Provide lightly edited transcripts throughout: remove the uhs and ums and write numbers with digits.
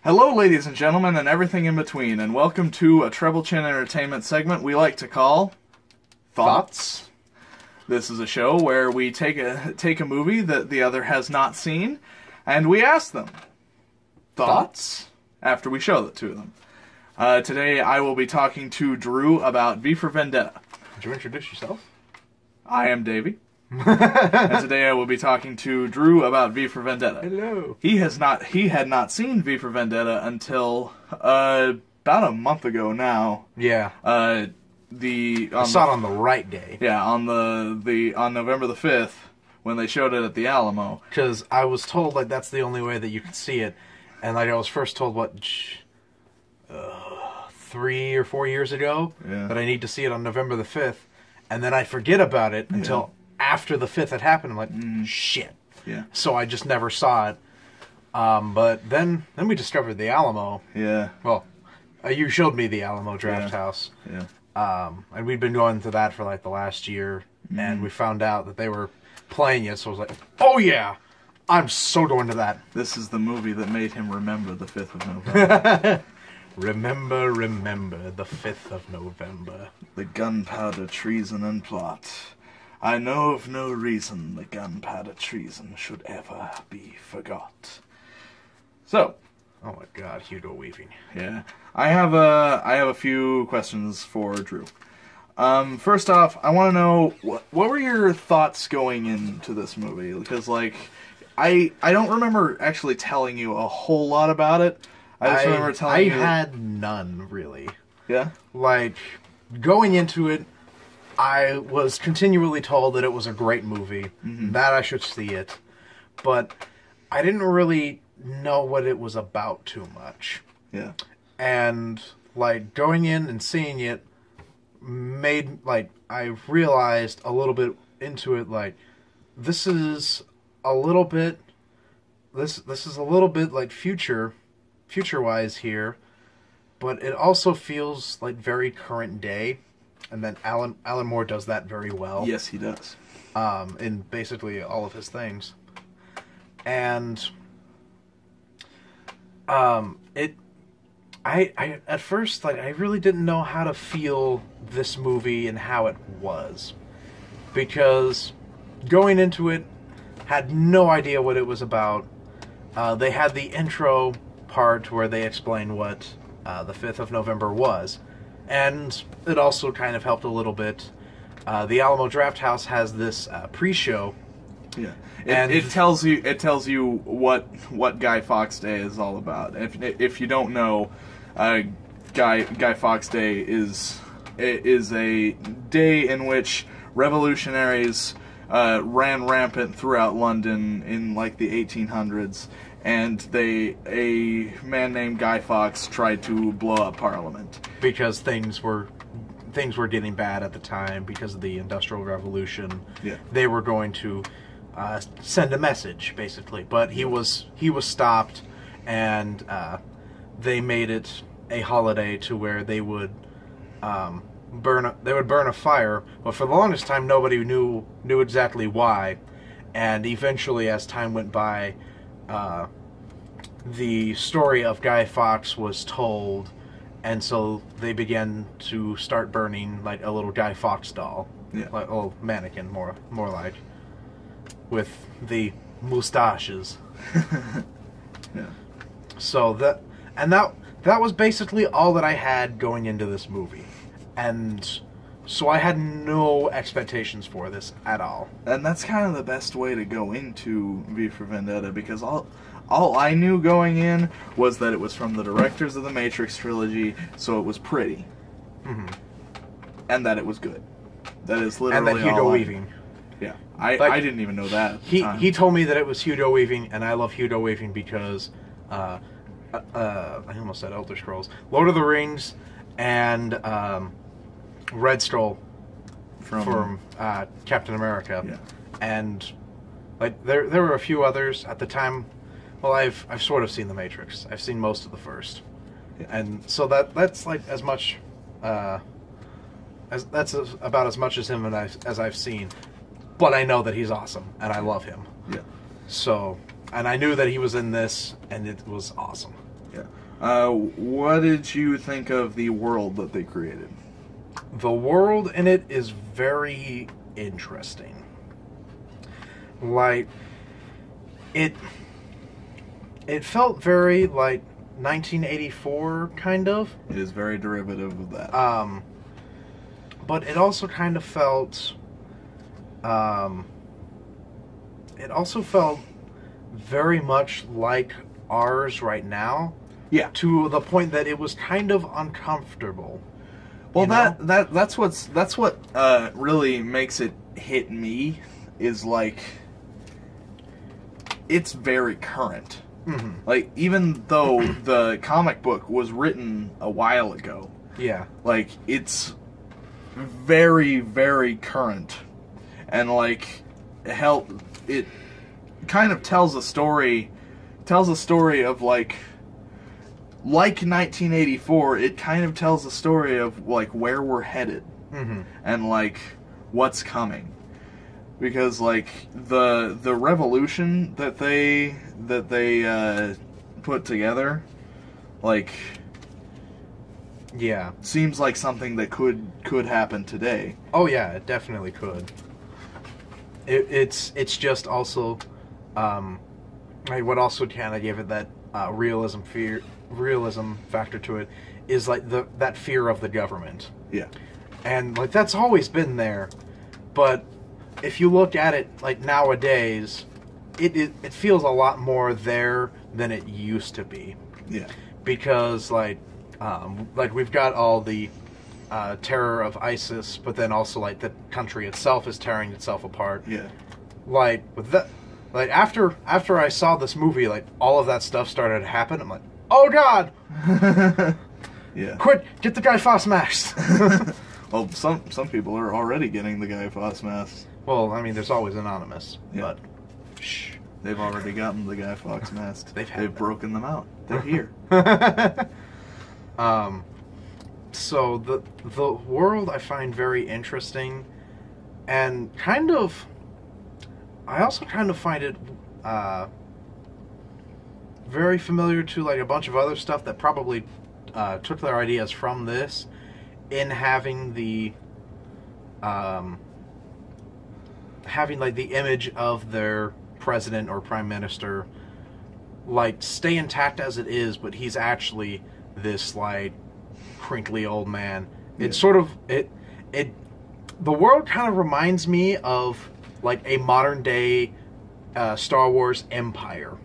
Hello, ladies and gentlemen, and everything in between, and welcome to a TrebleChin entertainment segment we like to call Thoughts. This is a show where we take a movie that the other has not seen, and we ask them thoughts after we show it to them. Today I will be talking to Drew about V for Vendetta. Would you introduce yourself? I am Davey. And today I will be talking to Drew about V for Vendetta. Hello. He had not seen V for Vendetta until about a month ago now. Yeah. I saw it on the right day. Yeah, on November the 5th when they showed it at the Alamo. Because I was told like that's the only way that you could see it, and like I was first told 3 or 4 years ago that I need to see it on November the 5th, and then I forget about it until after the 5th had happened. I'm like, shit. Yeah. So I just never saw it. But then we discovered the Alamo. Yeah. Well, you showed me the Alamo Draft House. Yeah. And we'd been going to that for like the last year, and we found out that they were playing it, so I was like, oh yeah, I'm so going to that. This is the movie that made him remember the 5th of November. Remember the 5th of November. The gunpowder treason and plot. I know of no reason the gunpowder treason should ever be forgot. So, oh my God, Hugo Weaving. Yeah, I have a few questions for Drew. First off, I want to know what were your thoughts going into this movie? Because like, I don't remember actually telling you a whole lot about it. I just remember telling you. I had none really. Yeah. Like going into it, I was continually told that it was a great movie, that I should see it, but I didn't really know what it was about too much. Yeah. And, like, going in and seeing it made, like, I realized a little bit into it, like, this is a little bit, this is a little bit, like, future-wise here, but it also feels, like, very current day. And then Alan Moore does that very well. Yes, he does. In basically all of his things. And I at first like I really didn't know how to feel this movie and how it was. Because going into it, had no idea what it was about. They had the intro part where they explained what the 5th of November was. And it also kind of helped a little bit. The Alamo Draft House has this pre-show. Yeah, it tells you what Guy Fawkes Day is all about. If you don't know, Guy Fawkes Day is a day in which revolutionaries ran rampant throughout London in like the 1800s. And a man named Guy Fawkes tried to blow up Parliament because things were getting bad at the time because of the Industrial Revolution. Yeah, they were going to send a message basically, but he was stopped, and they made it a holiday to where they would burn a fire. But for the longest time, nobody knew exactly why, and eventually, as time went by. The story of Guy Fawkes was told, and so they began to start burning like a little Guy Fawkes doll, like a little mannequin, more like, with the mustaches. Yeah. So that was basically all that I had going into this movie, and so I had no expectations for this at all. And that's kind of the best way to go into V for Vendetta, because all I knew going in was that it was from the directors of the Matrix trilogy, so it was pretty. And that it was good. That is literally and that Hugo Weaving. Yeah. I didn't even know that at the time. He told me that it was Hugo Weaving, and I love Hugo Weaving because I almost said Elder Scrolls. Lord of the Rings and Red Skull from Captain America. Yeah. And like there were a few others at the time. Well, I've sort of seen The Matrix. I've seen most of the first. Yeah. And so that's like as much that's about as much as him as I've seen. But I know that he's awesome and I love him. Yeah. So, and I knew that he was in this and it was awesome. Yeah. What did you think of the world that they created? The world in it is very interesting. Like, it felt very, like, 1984, kind of. It is very derivative of that. But it also kind of felt... it also felt very much like ours right now. Yeah. To the point that it was kind of uncomfortable. Well, that's what really makes it hit me, is like, it's very current. Mm-hmm. Like, even though the comic book was written a while ago, Yeah. like, it's very, very current, and like, it kind of tells a story of like 1984. It kind of tells a story of like where we're headed, Mm-hmm. and like what's coming, because like the revolution that they put together, like, Yeah. seems like something that could happen today. Oh yeah, it definitely could. It's just also, what also kind of gave it that realism factor to it is like that fear of the government, Yeah. and like that's always been there, but if you look at it like nowadays, it feels a lot more there than it used to be, Yeah. because like we've got all the terror of ISIS, but then also like the country itself is tearing itself apart. Yeah. Like with that, like after I saw this movie, like all of that stuff started to happen. I'm like, oh god, Yeah. quit! Get the Guy Fawkes mask. Well, some people are already getting the Guy Fawkes mask. Well, I mean, there's always Anonymous, Yeah. but shh. They've already gotten the Guy Fawkes mask. They've They've broken them out. They're here. So the world I find very interesting, and kind of, I also kind of find it very familiar to like a bunch of other stuff that probably took their ideas from this, in having the like the image of their president or prime minister like stay intact as it is, but he's actually this like crinkly old man. Yeah. It's sort of the world kind of reminds me of like a modern day Star Wars Empire.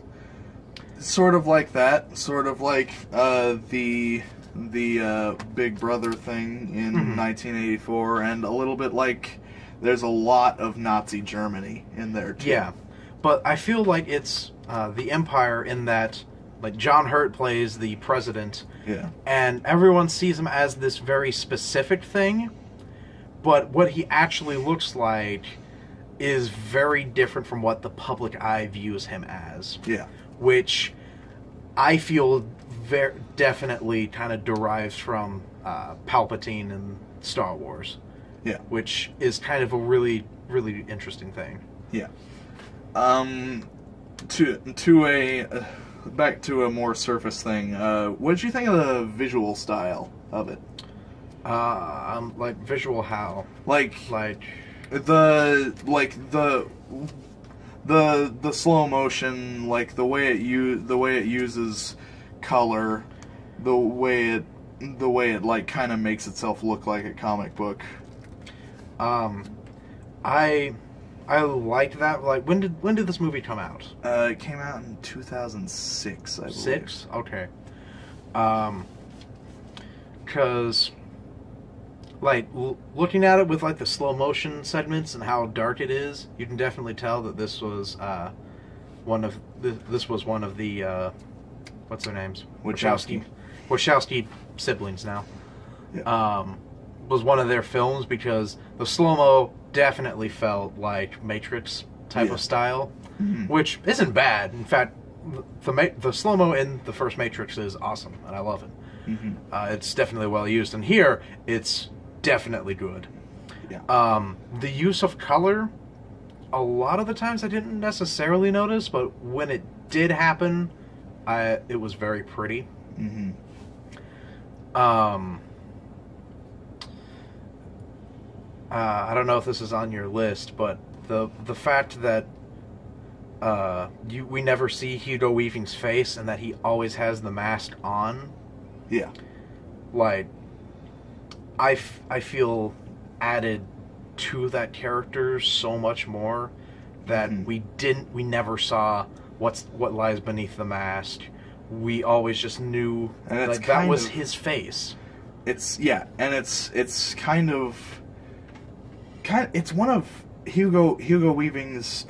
Sort of like that. Sort of like the Big Brother thing in Mhm. 1984, and a little bit like there's a lot of Nazi Germany in there too. Yeah, but I feel like it's the Empire in that like John Hurt plays the president, Yeah. and everyone sees him as this very specific thing, but what he actually looks like is very different from what the public eye views him as, Yeah. which I feel definitely kind of derives from Palpatine in Star Wars, Yeah. which is kind of a really, really interesting thing. Yeah. To a back to a more surface thing. What did you think of the visual style of it? Like visual how? Like Like the slow motion, like the way it uses color, the way it like kind of makes itself look like a comic book. I liked that. Like when did this movie come out? It came out in 2006, I believe. 6? Okay. Cause like looking at it with like the slow motion segments and how dark it is, you can definitely tell that this was one of the what's their names? Wachowski siblings now. Yeah. Was one of their films, because the slow-mo definitely felt like Matrix type Yeah. of style, Mhm. which isn't bad. In fact, the slow-mo in the first Matrix is awesome, and I love it. Mhm. It's definitely well used, and here it's definitely good. Yeah. The use of color, a lot of the times I didn't necessarily notice, but when it did happen, it was very pretty. Mm-hmm. I don't know if this is on your list, but the fact that we never see Hugo Weaving's face and that he always has the mask on. Yeah. Like, I feel added to that character so much more that we never saw what lies beneath the mask. We always just knew like that was his face. It's one of Hugo Weaving's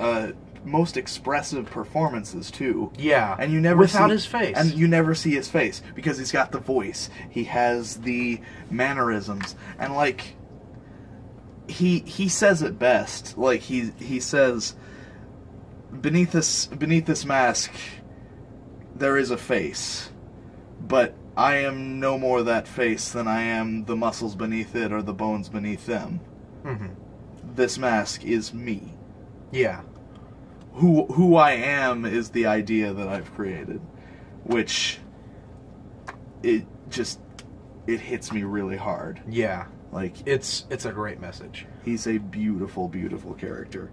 most expressive performances too. Yeah, and you never without his face, and you never see his face because he's got the voice. He has the mannerisms, and like he says it best. Like he says, beneath this mask, there is a face, but I am no more that face than I am the muscles beneath it or the bones beneath them. Mm-hmm. This mask is me. Yeah. Who I am is the idea that I've created, which it hits me really hard. Yeah. Like it's a great message. He's a beautiful, beautiful character.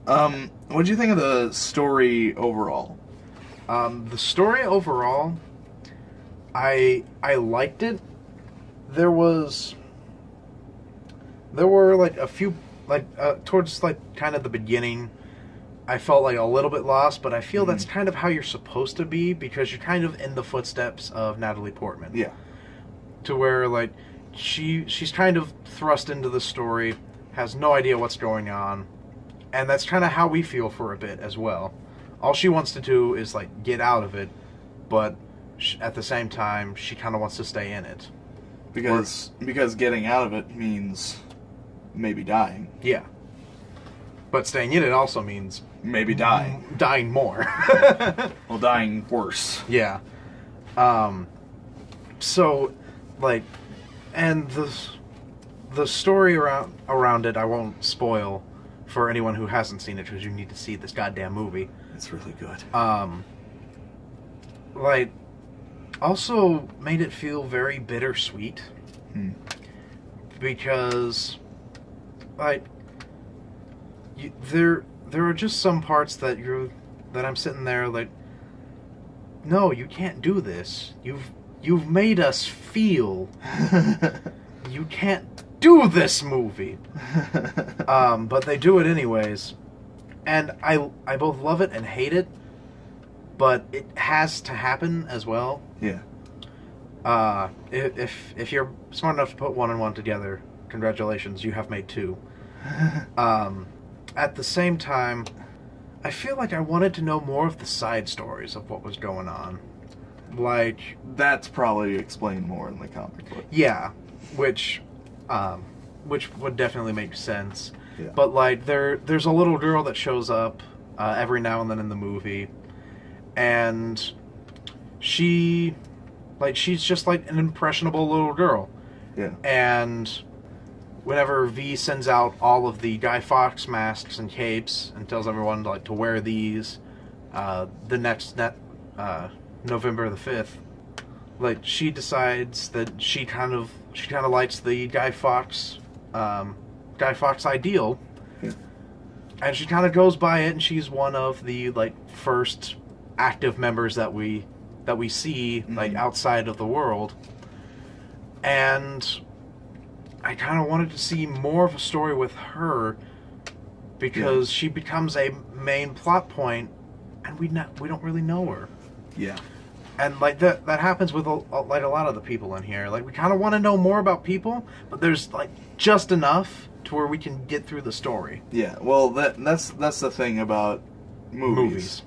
What did you think of the story overall? The story overall, I liked it. There were like a few, like towards like kind of the beginning, I felt like a little bit lost, but I feel that's kind of how you're supposed to be because you're kind of in the footsteps of Natalie Portman. Yeah. To where like she's kind of thrust into the story, has no idea what's going on, and that's kind of how we feel for a bit as well. All she wants to do is like get out of it, but at the same time she kind of wants to stay in it. Because getting out of it means maybe dying. Yeah. But staying in it also means maybe dying. Dying more. Well, dying worse. Yeah. So, like, and the story around it, I won't spoil for anyone who hasn't seen it because you need to see this goddamn movie. It's really good. Like, also made it feel very bittersweet. Because, like, there are just some parts that I'm sitting there like, no, you can't do this. You've made us feel. You can't do this movie. But they do it anyways, and I both love it and hate it. But it has to happen as well. Yeah. If you're smart enough to put one and one together, congratulations, you have made two. At the same time, I feel like I wanted to know more of the side stories of what was going on. Like, that's probably explained more in the comic book. Yeah, which would definitely make sense. Yeah. But like, there's a little girl that shows up every now and then in the movie, and she's just like an impressionable little girl. Yeah. And whenever V sends out all of the Guy Fawkes masks and capes and tells everyone to wear these, the next November the 5th, like, she decides that she kind of likes the Guy Fawkes ideal. Yeah. And she kind of goes by it, and she's one of the first active members that we see outside of the world. And I kind of wanted to see more of a story with her because she becomes a main plot point, and we don't really know her. Yeah. And that happens with a lot of the people in here. Like, we kind of want to know more about people, but there's just enough to where we can get through the story. Yeah. Well, that's the thing about movies.